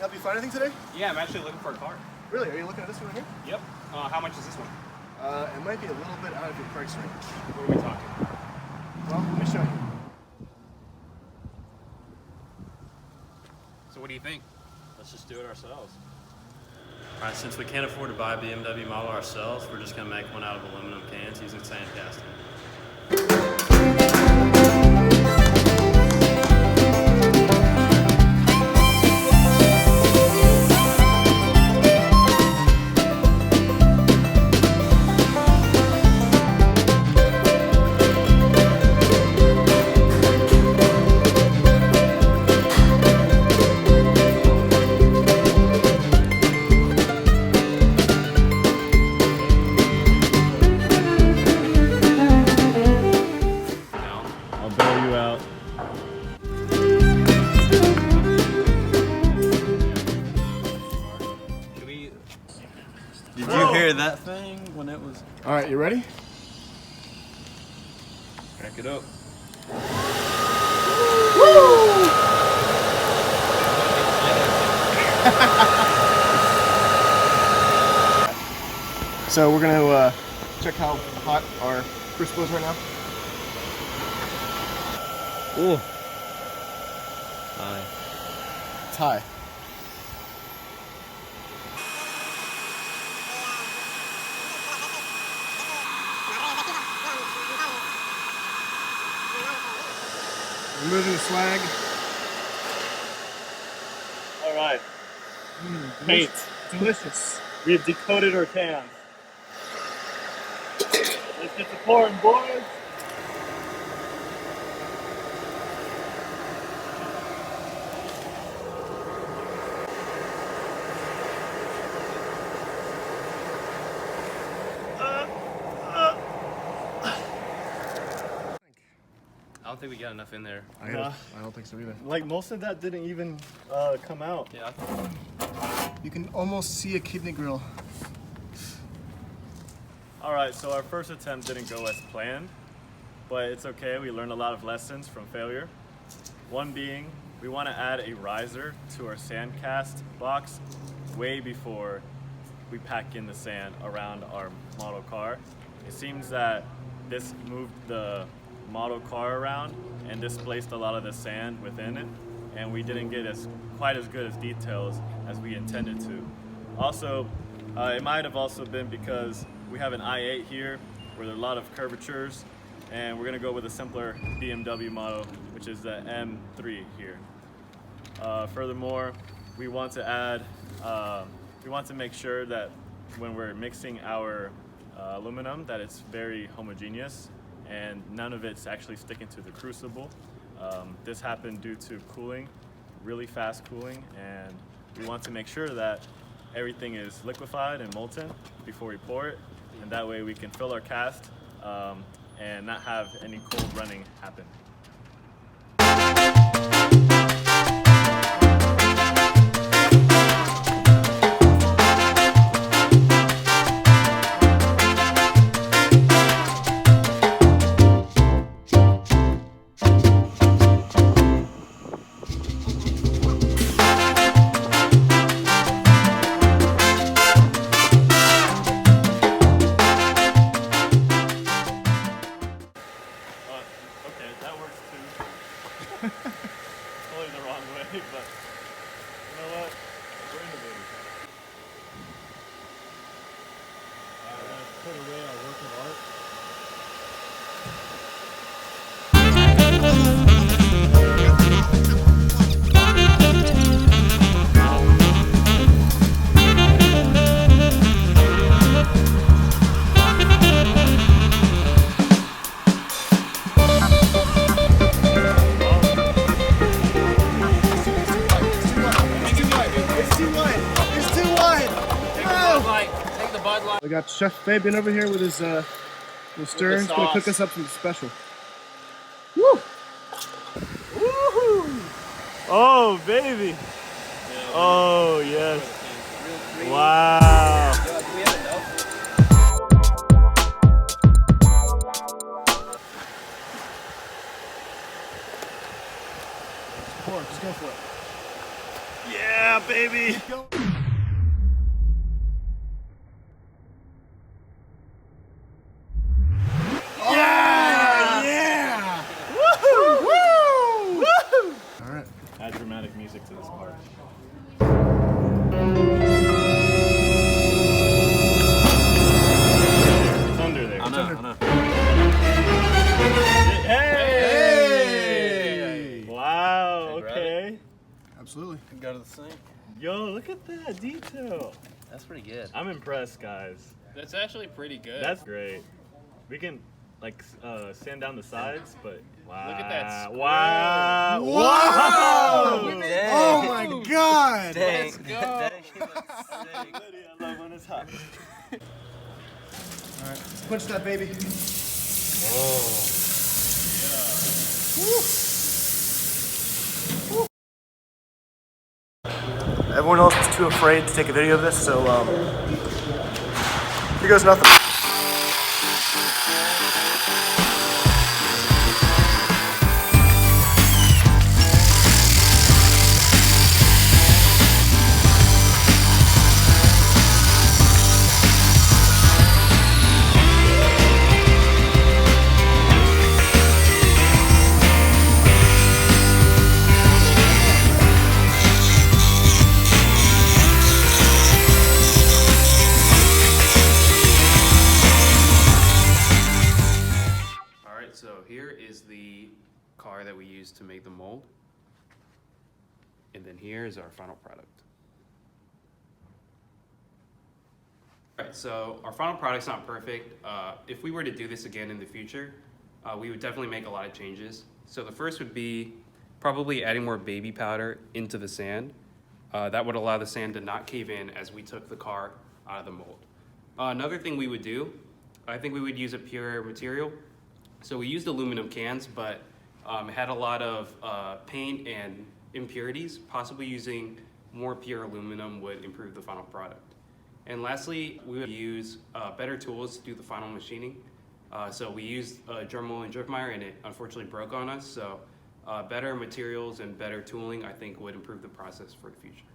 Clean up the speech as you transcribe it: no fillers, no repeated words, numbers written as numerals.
help you find anything today? Yeah, I'm actually looking for a car. Really? Are you looking at this one right here? Yep. How much is this one? It might be a little bit out of your price range. What are we talking? Well, let me show you. So what do you think? Let's just do it ourselves. All right, since we can't afford to buy a BMW model ourselves, we're just going to make one out of aluminum cans using sand casting. Did you hear that thing when it was... All right, you ready? Crank it up. So we're gonna check how hot our crucible is right now. Ooh. High. It's high. Removing the slag. All right. Paint. Delicious. We have decoded our cans. Let's get the pouring, boys. I don't think we got enough in there. I don't think so either. Like most of that didn't even come out. Yeah. You can almost see a kidney grill. All right, so our first attempt didn't go as planned, but it's okay. We learned a lot of lessons from failure. One being, we want to add a riser to our sand cast box way before we pack in the sand around our model car. It seems that this moved the model car around and displaced a lot of the sand within it, and we didn't get quite as good as details as we intended to. Also, it might have also been because we have an i8 here where there are a lot of curvatures, and we're going to go with a simpler BMW model, which is the M3 here. Furthermore, we want to add, we want to make sure that when we're mixing our aluminum that it's very homogeneous and none of it's actually sticking to the crucible. This happened due to cooling, really fast cooling, and we want to make sure that everything is liquefied and molten before we pour it, and that way we can fill our cast and not have any cold running happen. Totally the wrong way, but you know what? We're innovators. We're gonna put away our work of art. We got Chef Fabian over here with his stir. He's gonna cook us up something special. Woo! Woohoo! Oh, baby! Oh, yes. Wow! Just go for it. Yeah, baby! Yeah! Woohoo! Woo! All right. Add dramatic music to this part. It's under there. I know. Hey! Wow, okay. Absolutely. Go to the sink. Yo, look at that detail. That's pretty good. I'm impressed, guys. That's actually pretty good. That's great. We can like sand down the sides, but wow. Look at that screw. Wow. Wow! Dang. Oh my God! Dang. Let's go. That actually looks sick. I love when it's hot. All right, let's punch that baby. Everyone else is too afraid to take a video of this, so here goes nothing. So here is the car that we used to make the mold. And then here is our final product. All right, so our final product's not perfect. If we were to do this again in the future, we would definitely make a lot of changes. So the first would be probably adding more baby powder into the sand. That would allow the sand to not cave in as we took the car out of the mold. Another thing we would do, I think we would use a pure material. So we used aluminum cans, but it had a lot of paint and impurities. Possibly using more pure aluminum would improve the final product. And lastly, we would use better tools to do the final machining. So we used a Dremel and Driftmeyer, and it unfortunately broke on us. So better materials and better tooling, I think, would improve the process for the future.